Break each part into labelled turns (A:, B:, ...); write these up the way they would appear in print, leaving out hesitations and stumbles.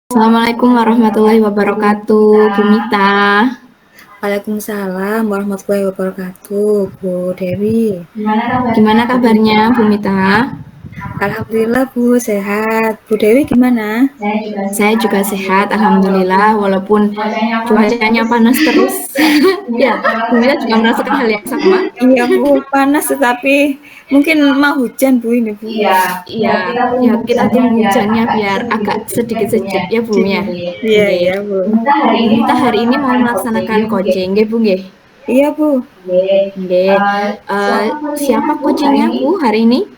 A: Assalamualaikum warahmatullahi wabarakatuh, Bu Mita.
B: Waalaikumsalam warahmatullahi wabarakatuh, Bu Dewi.
A: Gimana kabarnya, Bu Mita?
B: Alhamdulillah Bu, sehat. Bu Dewi gimana?
A: Saya juga sehat, alhamdulillah. Walaupun cuacanya panas terus, ya, Bu Mita juga merasakan hal yang sama.
B: Iya Bu, panas tetapi mungkin mau hujan Bu ini Bu.
A: Iya, ya kita tunggu hujannya biar agak sedikit sejuk ya, Bu ya.
B: Iya
A: Nggih.
B: iya Bu.
A: Bu Mita hari ini mau melaksanakan coaching, nggih Bu nggih.
B: Iya Bu,
A: Nggih. Siapa coachingnya Bu hari ini?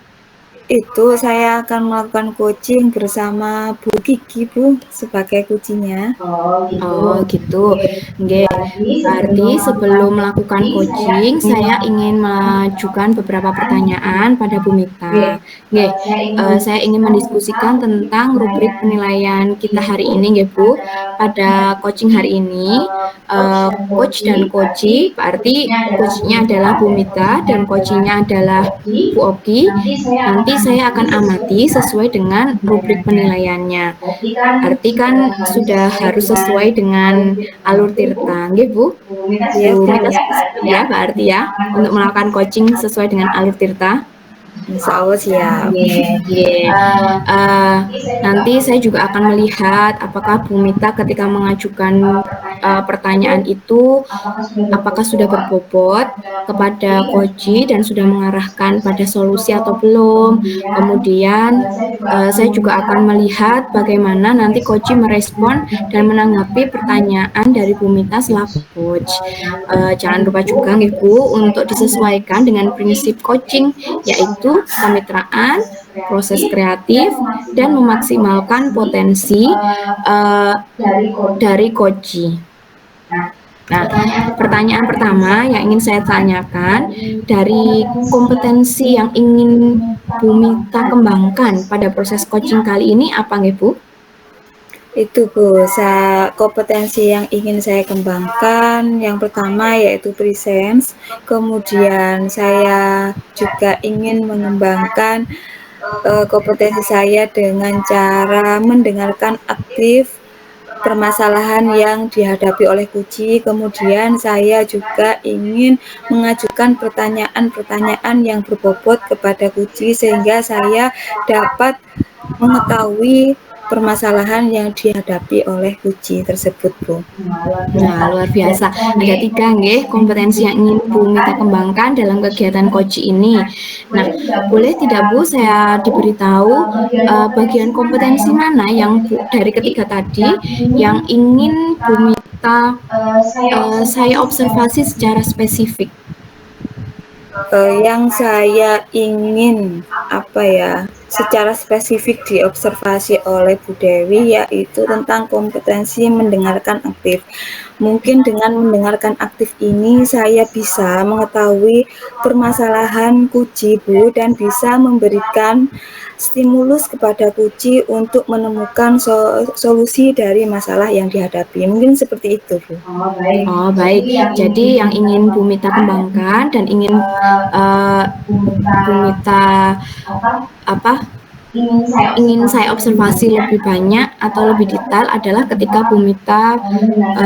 B: itu saya akan melakukan coaching bersama Bu Kiki Bu sebagai coachingnya.
A: Oh gitu. Nggih. Berarti sebelum melakukan coaching, saya ingin mengajukan beberapa pertanyaan pada Bu Mita. Nggih, saya ingin mendiskusikan tentang rubrik penilaian kita hari ini, nggih Bu. Pada coaching hari ini, coach dan coachee, berarti coachnya adalah Bu Mita dan coachingnya adalah Bu Oki. Nanti saya akan amati sesuai dengan rubrik penilaiannya. Arti kan sudah harus sesuai dengan alur tirta, nggih Bu?
B: Iya
A: Bu
B: Bu,
A: Mita siap ya, berarti ya, untuk melakukan coaching sesuai dengan alur tirta.
B: insya Allah siap.
A: Nggih. Nanti saya juga akan melihat apakah Bu Mita ketika mengajukan pertanyaan itu apakah sudah berbobot kepada coachee dan sudah mengarahkan pada solusi atau belum. Kemudian saya juga akan melihat bagaimana nanti coachee merespon dan menanggapi pertanyaan dari Bu Mita selaku coach. Jangan lupa juga nih Bu untuk disesuaikan dengan prinsip coaching yaitu kemitraan, proses kreatif, dan memaksimalkan potensi dari coachee. Nah, pertanyaan pertama yang ingin saya tanyakan, dari kompetensi yang ingin Bu Mita kembangkan pada proses coaching kali ini apa nggih Bu?
B: Itu Bu, kompetensi yang ingin saya kembangkan yang pertama yaitu presence, kemudian saya juga ingin mengembangkan kompetensi saya dengan cara mendengarkan aktif permasalahan yang dihadapi oleh coachee. Kemudian saya juga ingin mengajukan pertanyaan-pertanyaan yang berbobot kepada coachee sehingga saya dapat mengetahui permasalahan yang dihadapi oleh coachee tersebut, Bu.
A: Nah, luar biasa. Ada 3 nggih kompetensi yang ingin Bu Mita kembangkan dalam kegiatan coaching ini. Nah, boleh tidak Bu saya diberitahu bagian kompetensi mana yang dari ketiga tadi yang ingin Bu Mita saya observasi secara spesifik?
B: Yang saya ingin secara spesifik diobservasi oleh Bu Dewi yaitu tentang kompetensi mendengarkan aktif. Mungkin dengan mendengarkan aktif ini saya bisa mengetahui permasalahan coachee Bu dan bisa memberikan stimulus kepada coachee untuk menemukan solusi dari masalah yang dihadapi. Mungkin seperti itu Bu.
A: Oh, baik. Jadi yang ingin Bu Mita kembangkan dan ingin Bu Mita ingin saya observasi lebih banyak atau lebih detail adalah ketika Bu Mita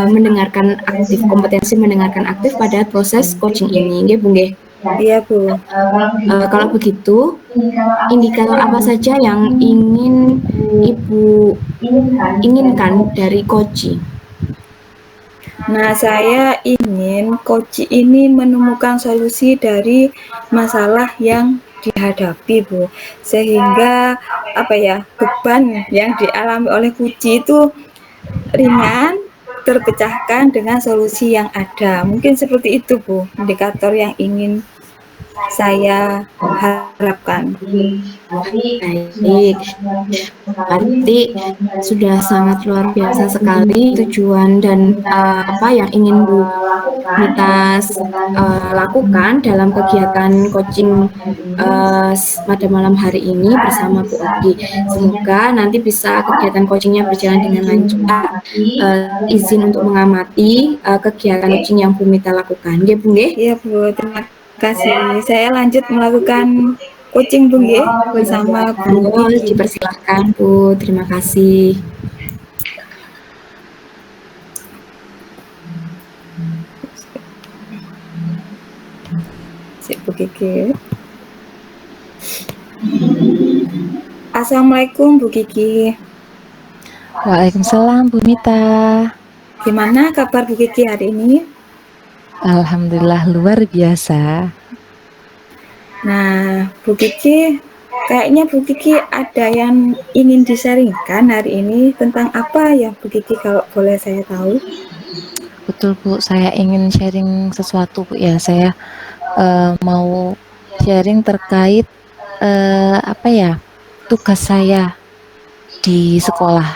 A: mendengarkan aktif, kompetensi mendengarkan aktif pada proses coaching ini, nggih Bu nggih?
B: Iya Bu.
A: Kalau begitu, indikator apa saja yang ingin Ibu inginkan dari coaching?
B: Nah, saya ingin coachee ini menemukan solusi dari masalah yang dihadapi, Bu. Sehingga beban yang dialami oleh coachee itu ringan, terpecahkan dengan solusi yang ada. Mungkin seperti itu, Bu, indikator yang ingin saya harapkan.
A: Baik, berarti sudah sangat luar biasa sekali tujuan dan apa yang ingin Bu Mita lakukan dalam kegiatan coaching pada malam hari ini bersama Bu Oki. Semoga nanti bisa kegiatan coachingnya berjalan dengan lancar. Izin untuk mengamati kegiatan coaching yang Bu Mita lakukan. Nggih, Bu nggih?
B: Iya, Bu. Terima kasih. Saya lanjut melakukan coaching Bu nggih bersama Bu
A: Monggo
B: Kiki.
A: dipersilahkan Bu. Terima kasih.
B: Oke. Assalamualaikum Bu Kiki.
C: Waalaikumsalam Bu Mita.
B: Gimana kabar Bu Kiki hari ini?
C: Alhamdulillah luar biasa.
B: Nah, Bu Kiki, kayaknya Bu Kiki ada yang ingin di-sharing-kan hari ini tentang apa ya Bu Kiki kalau boleh saya tahu?
C: Betul Bu, saya ingin sharing sesuatu Bu ya. Saya mau sharing terkait apa ya, tugas saya di sekolah.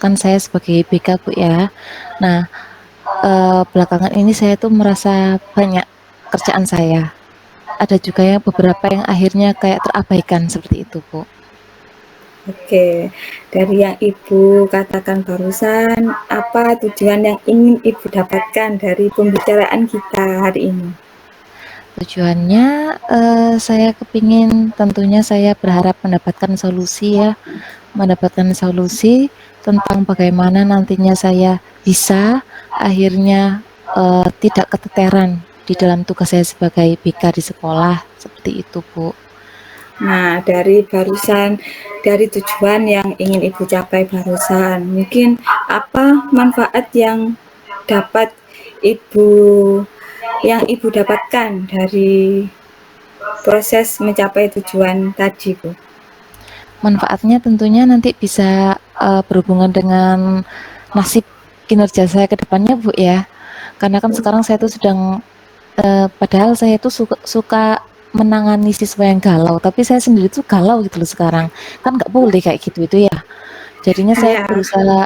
C: Kan saya sebagai BK Bu ya. Nah, belakangan ini saya tuh merasa banyak kerjaan saya. Ada juga yang beberapa yang akhirnya kayak terabaikan seperti itu Bu.
B: Oke, dari yang Ibu katakan barusan, apa tujuan yang ingin Ibu dapatkan dari pembicaraan kita hari ini?
C: Tujuannya saya kepingin, tentunya saya berharap mendapatkan solusi ya, mendapatkan solusi tentang bagaimana nantinya saya bisa akhirnya tidak keteteran di dalam tugas saya sebagai BK di sekolah, seperti itu Bu.
B: Nah, dari tujuan yang ingin Ibu capai barusan, mungkin apa manfaat yang dapat Ibu Ibu dapatkan dari proses mencapai tujuan tadi, Bu?
C: Manfaatnya tentunya nanti bisa berhubungan dengan nasib kinerja saya ke depannya Bu ya. Karena kan sekarang saya tuh sedang padahal saya tuh suka menangani siswa yang galau, tapi saya sendiri tuh galau gitu loh sekarang. Kan nggak boleh kayak gitu itu ya. Jadinya saya
B: Iya.
C: berusaha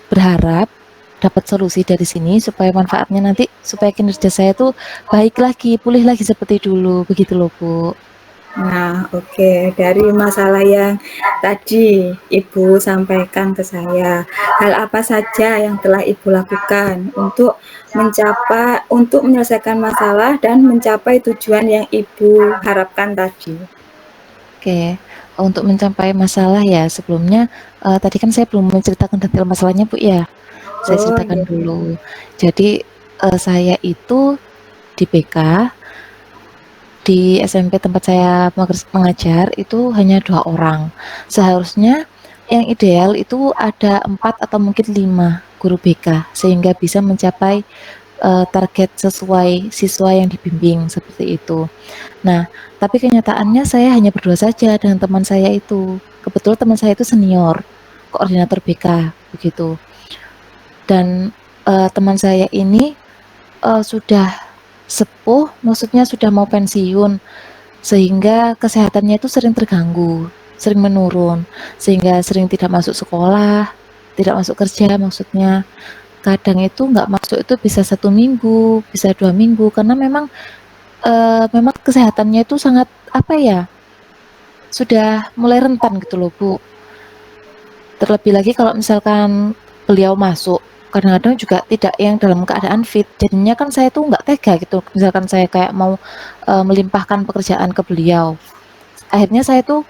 C: berharap dapat solusi dari sini supaya manfaatnya nanti supaya kinerja saya tuh baik lagi, pulih lagi seperti dulu, begitu loh Bu.
B: Nah, oke. Dari masalah yang tadi Ibu sampaikan ke saya, hal apa saja yang telah Ibu lakukan untuk menyelesaikan masalah dan mencapai tujuan yang Ibu harapkan tadi?
C: Oke, untuk mencapai masalah ya sebelumnya tadi kan saya belum menceritakan detail masalahnya Bu ya. Saya
B: Oh,
C: ceritakan
B: iya.
C: dulu. Jadi saya itu di BK di SMP tempat saya mengajar itu hanya 2 orang. Seharusnya yang ideal itu ada 4 atau mungkin 5 guru BK sehingga bisa mencapai target sesuai siswa yang dibimbing seperti itu. Nah, tapi kenyataannya saya hanya berdua saja dengan teman saya itu. Kebetulan teman saya itu senior, koordinator BK begitu. Dan teman saya ini sudah sepuh, maksudnya sudah mau pensiun, sehingga kesehatannya itu sering terganggu, sering menurun, sehingga sering tidak masuk sekolah, tidak masuk kerja maksudnya. Kadang itu nggak masuk itu bisa 1 minggu, bisa 2 minggu, karena memang kesehatannya itu sangat apa ya, sudah mulai rentan gitu loh Bu. Terlebih lagi kalau misalkan beliau masuk, kadang-kadang juga tidak yang dalam keadaan fit. Jadinya kan saya tuh nggak tega gitu, misalkan saya kayak mau melimpahkan pekerjaan ke beliau. Akhirnya saya tuh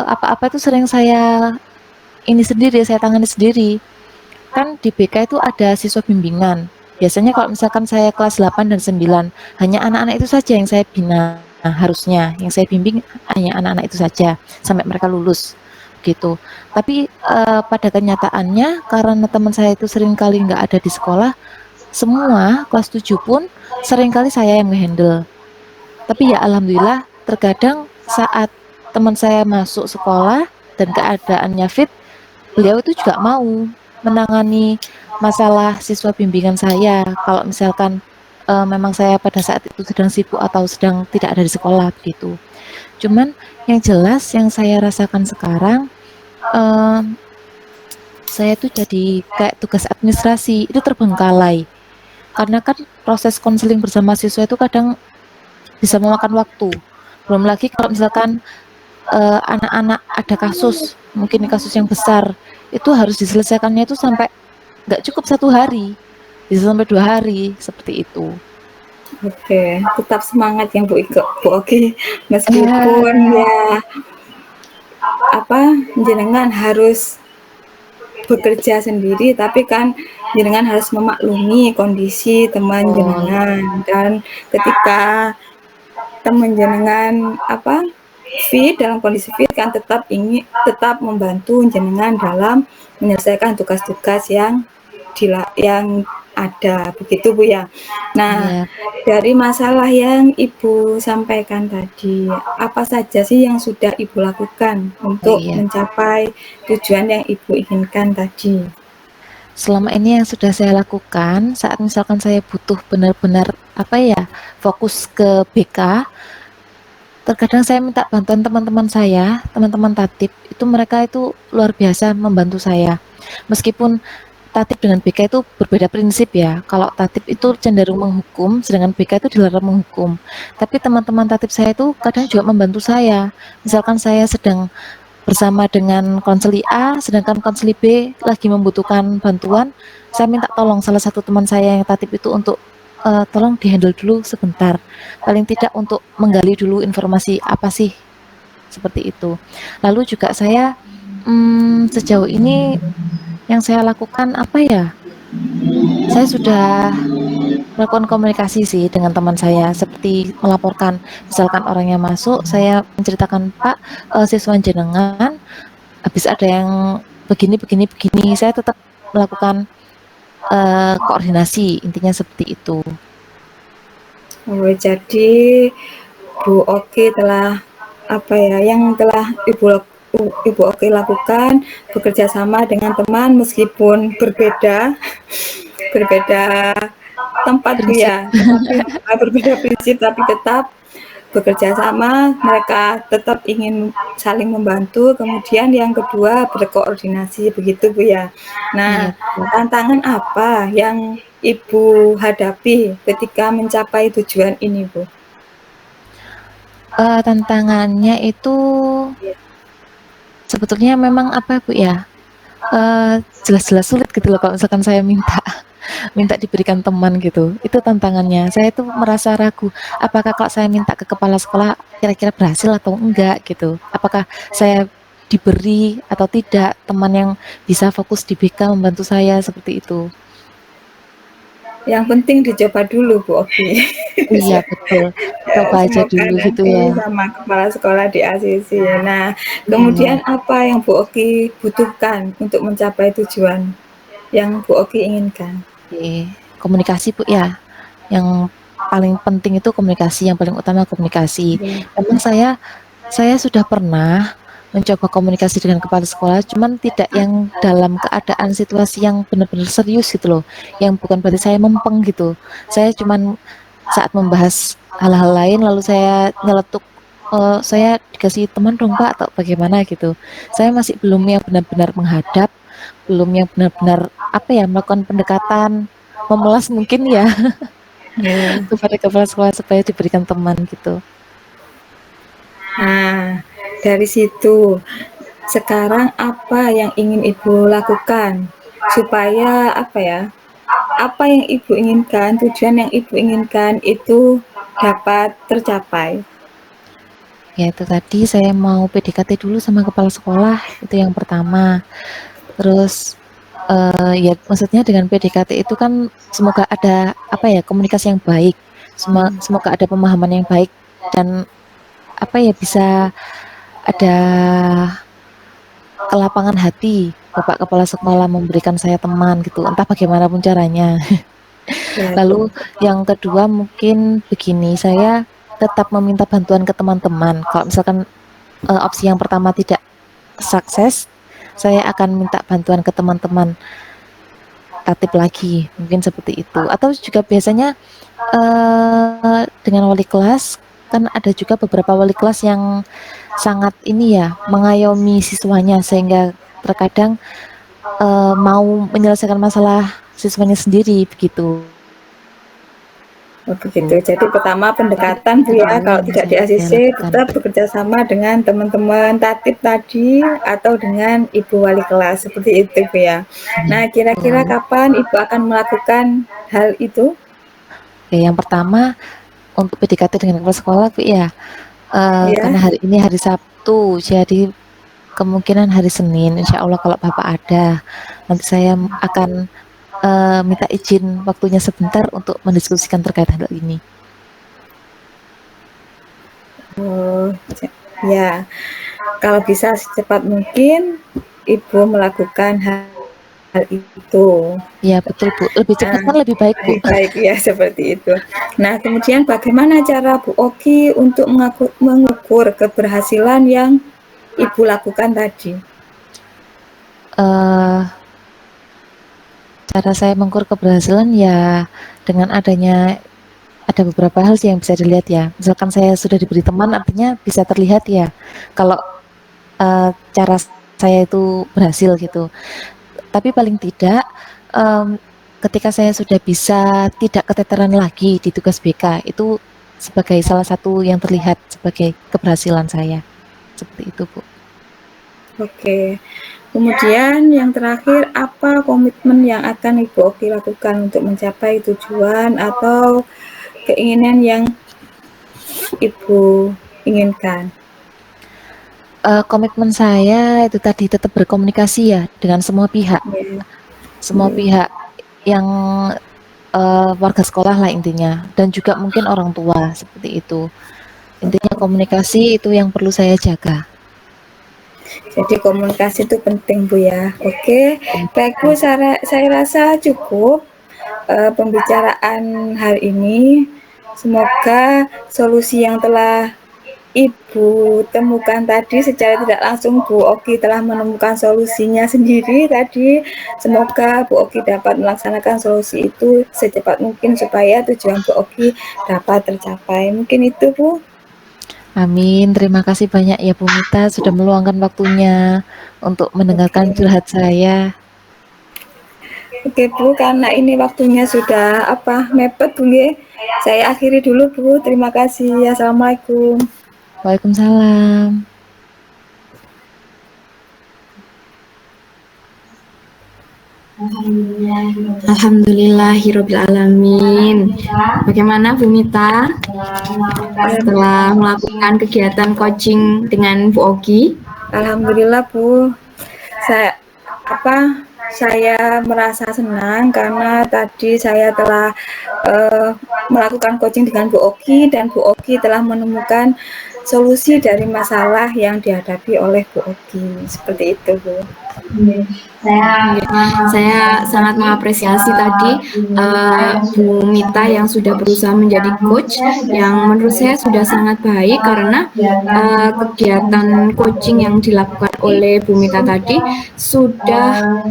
C: apa-apa itu sering saya ini sendiri, saya tangani sendiri. Kan di BK itu ada siswa bimbingan. Biasanya kalau misalkan saya kelas 8 dan 9, hanya anak-anak itu saja yang saya bina. Nah, harusnya yang saya bimbing hanya anak-anak itu saja sampai mereka lulus gitu. Tapi pada kenyataannya karena teman saya itu sering kali nggak ada di sekolah, semua kelas 7 pun sering kali saya yang ngehandle. Tapi ya alhamdulillah terkadang saat teman saya masuk sekolah dan keadaannya fit, beliau itu juga mau menangani masalah siswa bimbingan saya kalau misalkan memang saya pada saat itu sedang sibuk atau sedang tidak ada di sekolah gitu. Cuman yang jelas yang saya rasakan sekarang eee, saya tuh jadi kayak tugas administrasi itu terbengkalai. Karena kan proses konseling bersama siswa itu kadang bisa memakan waktu. Belum lagi kalau misalkan anak-anak ada kasus, mungkin kasus yang besar, itu harus diselesaikannya itu sampai nggak cukup 1 hari, bisa sampai 2 hari, seperti itu.
B: Oke, tetap semangat ya Bu Oki,
C: Eh,
B: meskipun ya jenengan harus bekerja sendiri, tapi kan jenengan harus memaklumi kondisi teman
C: betul,
B: jenengan dan ketika teman jenengan fit dalam kondisi fit kan tetap membantu jenengan dalam menyelesaikan tugas-tugas yang ada begitu Bu ya. Nah,
C: Iya,
B: dari masalah yang Ibu sampaikan tadi, apa saja sih yang sudah Ibu lakukan
C: oh
B: untuk
C: iya.
B: mencapai tujuan yang Ibu inginkan tadi?
C: Selama ini yang sudah saya lakukan, saat misalkan saya butuh benar-benar fokus ke BK, terkadang saya minta bantuan teman-teman saya, teman-teman tatib, itu mereka itu luar biasa membantu saya. Meskipun tatib dengan BK itu berbeda prinsip ya. Kalau tatib itu cenderung menghukum, sedangkan BK itu dilarang menghukum. Tapi teman-teman tatib saya itu kadang juga membantu saya. Misalkan saya sedang bersama dengan konseli A, sedangkan konseli B lagi membutuhkan bantuan, saya minta tolong salah satu teman saya yang tatib itu untuk tolong dihandle dulu sebentar, paling tidak untuk menggali dulu informasi apa sih, seperti itu. Lalu juga saya sejauh ini yang saya lakukan apa ya, saya sudah melakukan komunikasi sih dengan teman saya, seperti melaporkan, misalkan orangnya masuk, saya menceritakan, Pak, siswa jenengan habis ada yang begini begini begini, saya tetap melakukan koordinasi, intinya seperti itu.
B: Oh, jadi Bu Oki telah yang telah Ibu Oki lakukan bekerja sama dengan teman meskipun berbeda tempat Bu
C: Prinsip.
B: ya, tetapi berbeda prinsip tapi tetap bekerja sama, mereka tetap ingin saling membantu, kemudian yang kedua berkoordinasi begitu Bu ya.
C: Iya
B: Nah,
C: betul.
B: tantangan apa yang Ibu hadapi ketika mencapai tujuan ini Bu?
C: Tantangannya itu sebetulnya memang apa Bu ya, jelas-jelas sulit gitu loh kalau misalkan saya minta minta diberikan teman gitu, itu tantangannya. Saya itu merasa ragu, apakah kalau saya minta ke kepala sekolah kira-kira berhasil atau enggak gitu, apakah saya diberi atau tidak teman yang bisa fokus di BK membantu saya, seperti itu.
B: Yang penting dicoba dulu Bu Oki.
C: Iya betul,
B: Ya,
C: coba aja
B: semoga
C: dulu gitu
B: nanti
C: ya.
B: sama kepala sekolah di ACC. Nah,
C: Iya,
B: kemudian apa yang Bu Oki butuhkan untuk mencapai tujuan yang Bu Oki inginkan?
C: oke. Komunikasi Bu ya, yang paling penting itu komunikasi, yang paling utama komunikasi.
B: Ya.
C: Memang saya sudah pernah mencoba komunikasi dengan kepala sekolah, cuman tidak yang dalam keadaan situasi yang benar-benar serius gitu loh, yang bukan berarti saya mempeng gitu. Saya cuman saat membahas hal-hal lain, lalu saya nyeletuk, saya dikasih teman dong Pak, atau bagaimana gitu. Saya masih belum yang benar-benar menghadap, belum yang benar-benar melakukan pendekatan, memelas mungkin ya,
B: Ya.
C: kepada kepala sekolah supaya diberikan teman gitu.
B: Nah, dari situ sekarang apa yang ingin Ibu lakukan supaya apa yang Ibu inginkan, tujuan yang Ibu inginkan itu dapat tercapai?
C: Ya itu tadi saya mau PDKT dulu sama kepala sekolah, itu yang pertama. Terus ya maksudnya dengan PDKT itu kan semoga ada komunikasi yang baik, semoga ada pemahaman yang baik, dan bisa ada kelapangan hati Bapak kepala sekolah memberikan saya teman gitu, entah bagaimanapun caranya.
B: Ya,
C: Lalu yang kedua mungkin begini, saya tetap meminta bantuan ke teman-teman. Kalau misalkan opsi yang pertama tidak sukses, saya akan minta bantuan ke teman-teman tatip lagi, mungkin seperti itu. Atau juga biasanya dengan wali kelas, kan ada juga beberapa wali kelas yang sangat ini ya, mengayomi siswanya, sehingga terkadang mau menyelesaikan masalah siswanya sendiri begitu.
B: begitu. Jadi pertama pendekatan Bu ya, kalau
C: Yang
B: tidak di
C: saya
B: ACC
C: lakukan.
B: tetap bekerja sama dengan teman-teman tatib tadi atau dengan Ibu wali kelas seperti itu Bu ya.
C: Iya,
B: Nah, kira-kira
C: betul.
B: kapan Ibu akan melakukan hal itu?
C: Oke, yang pertama untuk PDKT dengan kepala sekolah Bu ya,
B: Ya.
C: karena hari ini hari Sabtu, jadi kemungkinan hari Senin, insya Allah kalau Bapak ada, nanti saya akan minta izin waktunya sebentar untuk mendiskusikan terkait hal ini.
B: Oh, ya. Kalau bisa secepat mungkin Ibu melakukan hal itu.
C: Ya betul Bu, lebih cepat kan lebih baik Bu.
B: Lebih baik ya seperti itu. Nah, kemudian bagaimana cara Bu Oki untuk mengukur keberhasilan yang Ibu lakukan tadi?
C: Eh, Cara saya mengukur keberhasilan ya dengan adanya ada beberapa hal sih yang bisa dilihat ya. Misalkan saya sudah diberi teman, artinya bisa terlihat ya kalau cara saya itu berhasil gitu. Tapi paling tidak ketika saya sudah bisa tidak keteteran lagi di tugas BK, itu sebagai salah satu yang terlihat sebagai keberhasilan saya. Seperti itu, Bu.
B: Oke. Kemudian yang terakhir, apa komitmen yang akan Ibu Oki lakukan untuk mencapai tujuan atau keinginan yang Ibu inginkan?
C: Komitmen saya itu tadi tetap berkomunikasi ya dengan semua pihak.
B: Ya.
C: Semua pihak yang warga sekolah lah intinya, dan juga mungkin orang tua, seperti itu. Intinya komunikasi itu yang perlu saya jaga.
B: Jadi komunikasi itu penting Bu ya. Oke, baik Bu, saya rasa cukup pembicaraan hari ini. Semoga solusi yang telah Ibu temukan tadi secara tidak langsung Bu Oki telah menemukan solusinya sendiri tadi. Semoga Bu Oki dapat melaksanakan solusi itu secepat mungkin supaya tujuan Bu Oki dapat tercapai. Mungkin itu Bu.
C: Amin. Terima kasih banyak ya Bu Mita sudah meluangkan waktunya untuk mendengarkan curhat saya.
B: Oke Bu, karena ini waktunya sudah mepet Bu nggih. Saya akhiri dulu Bu. Terima kasih. Assalamualaikum.
C: Waalaikumsalam.
A: Alhamdulillahirabbil alamin. Bagaimana Bu Mita setelah melakukan kegiatan coaching dengan Bu Oki?
B: Alhamdulillah Bu. Saya merasa senang karena tadi saya telah melakukan coaching dengan Bu Oki dan Bu Oki telah menemukan solusi dari masalah yang dihadapi oleh Bu Oki. Seperti itu Bu.
A: Saya sangat mengapresiasi tadi Bu Mita yang sudah berusaha menjadi coach, yang menurut saya sudah sangat baik karena kegiatan coaching yang dilakukan oleh Bu Mita tadi sudah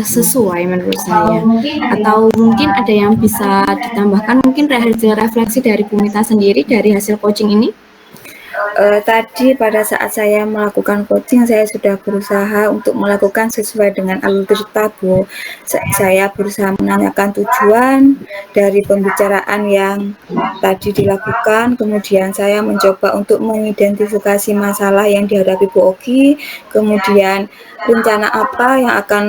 A: sesuai menurut saya. Atau mungkin ada yang bisa ditambahkan, mungkin refleksi dari Bu Mita sendiri dari hasil coaching ini?
B: Tadi pada saat saya melakukan coaching, saya sudah berusaha untuk melakukan sesuai dengan alur cerita Bu. Saya berusaha menanyakan tujuan dari pembicaraan yang tadi dilakukan, kemudian saya mencoba untuk mengidentifikasi masalah yang dihadapi Bu Oki, kemudian rencana apa yang akan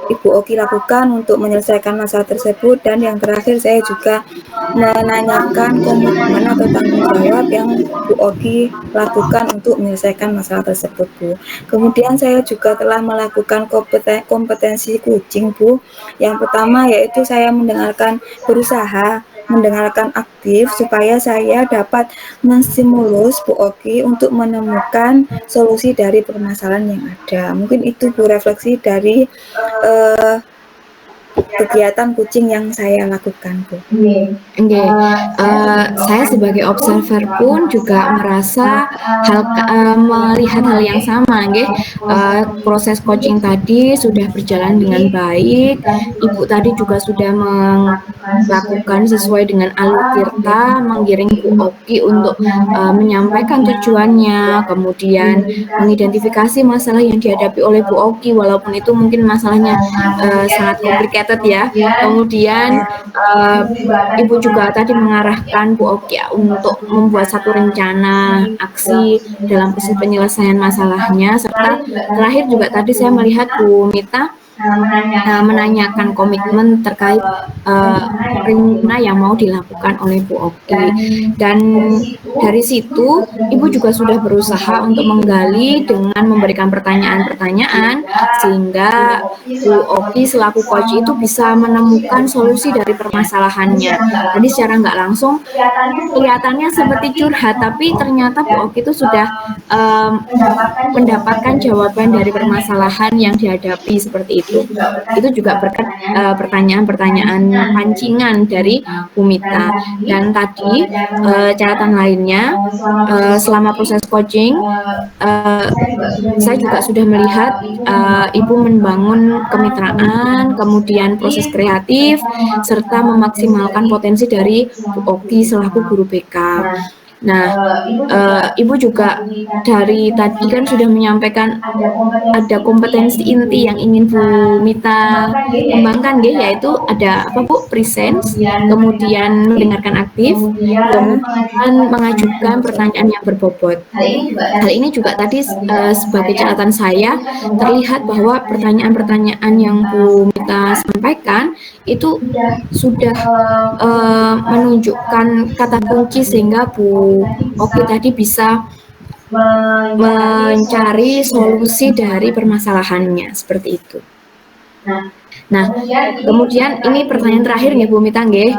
B: Ibu Oki lakukan untuk menyelesaikan masalah tersebut, dan yang terakhir saya juga menanyakan komitmen atau tanggung jawab yang Bu Oki lakukan untuk menyelesaikan masalah tersebut Bu. Kemudian saya juga telah melakukan kompetensi coaching Bu. Yang pertama yaitu saya berusaha mendengarkan aktif supaya saya dapat menstimulus Bu Oki untuk menemukan solusi dari permasalahan yang ada. Mungkin itu Bu refleksi dari kegiatan coaching yang saya lakukan Bu.
A: Saya sebagai observer pun juga merasa melihat hal yang sama, proses coaching tadi sudah berjalan dengan baik. Ibu tadi juga sudah melakukan sesuai dengan alur tirta, menggiring Bu Oki untuk menyampaikan tujuannya, kemudian mengidentifikasi masalah yang dihadapi oleh Bu Oki, walaupun itu mungkin masalahnya sangat complicated ya. Kemudian Ibu juga tadi mengarahkan Bu Oki untuk membuat satu rencana aksi dalam proses penyelesaian masalahnya, serta terakhir juga tadi saya melihat Bu Mita menanyakan komitmen terkait rencana yang mau dilakukan oleh Bu Oki. Dan dari situ Ibu juga sudah berusaha untuk menggali dengan memberikan pertanyaan-pertanyaan sehingga Bu Oki selaku coach itu bisa menemukan solusi dari permasalahannya. Tadi secara nggak langsung kelihatannya seperti curhat, tapi ternyata Bu Oki itu sudah mendapatkan jawaban dari permasalahan yang dihadapi seperti itu. Itu juga berkat pertanyaan-pertanyaan pancingan dari Bu Mita. Dan tadi catatan lainnya, selama proses coaching, saya juga sudah melihat Ibu membangun kemitraan, kemudian proses kreatif, serta memaksimalkan potensi dari Bu Oki selaku guru BK. Nah, Ibu juga dari tadi kan sudah menyampaikan ada kompetensi inti yang ingin Bu Mita kembangkan, yaitu ada apa Bu? Presence, kemudian mendengarkan aktif, kemudian mengajukan pertanyaan yang berbobot. Hal ini juga tadi sebagai catatan saya terlihat bahwa pertanyaan-pertanyaan yang Bu Mita sampaikan itu sudah menunjukkan kata kunci sehingga Bu Oki tadi bisa mencari solusi dari permasalahannya seperti itu. Nah, kemudian ini pertanyaan terakhir nih Bu Mita nggih.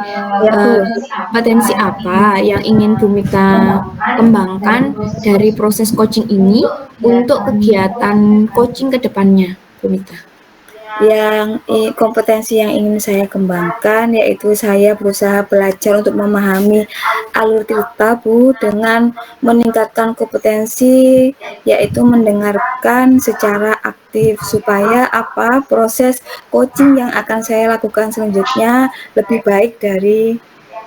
A: Potensi apa yang ingin Bu Mita kembangkan dari proses coaching ini untuk kegiatan coaching ke depannya, Bu Mita?
B: Yang kompetensi yang ingin saya kembangkan yaitu saya berusaha belajar untuk memahami alur cerita Bu dengan meningkatkan kompetensi yaitu mendengarkan secara aktif supaya proses coaching yang akan saya lakukan selanjutnya lebih baik dari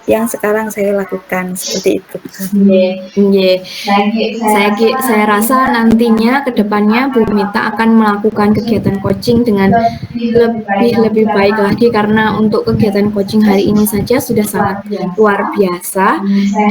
B: yang sekarang saya lakukan seperti itu.
A: Saya rasa nantinya ke depannya Bu Mita akan melakukan kegiatan coaching dengan lebih baik lagi, karena untuk kegiatan coaching hari ini saja sudah sangat luar biasa,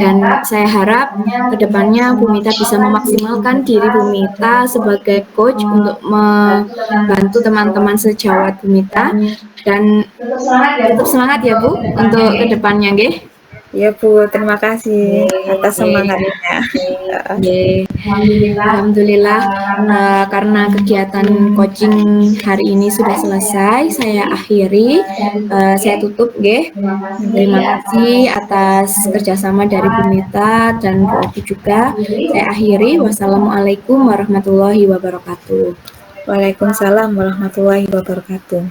A: dan saya harap ke depannya Bu Mita bisa memaksimalkan diri Bu Mita sebagai coach untuk membantu teman-teman sejawat Bu Mita, dan tetap semangat ya Bu untuk ke depannya nggih.
B: Ya Bu, terima kasih atas semangatnya.
A: Alhamdulillah, karena kegiatan coaching hari ini sudah selesai, saya akhiri, saya tutup nggih. Terima kasih atas kerjasama dari Bu Mita dan Bu Oki juga. Saya akhiri. Wassalamualaikum warahmatullahi wabarakatuh.
B: Waalaikumsalam warahmatullahi wabarakatuh.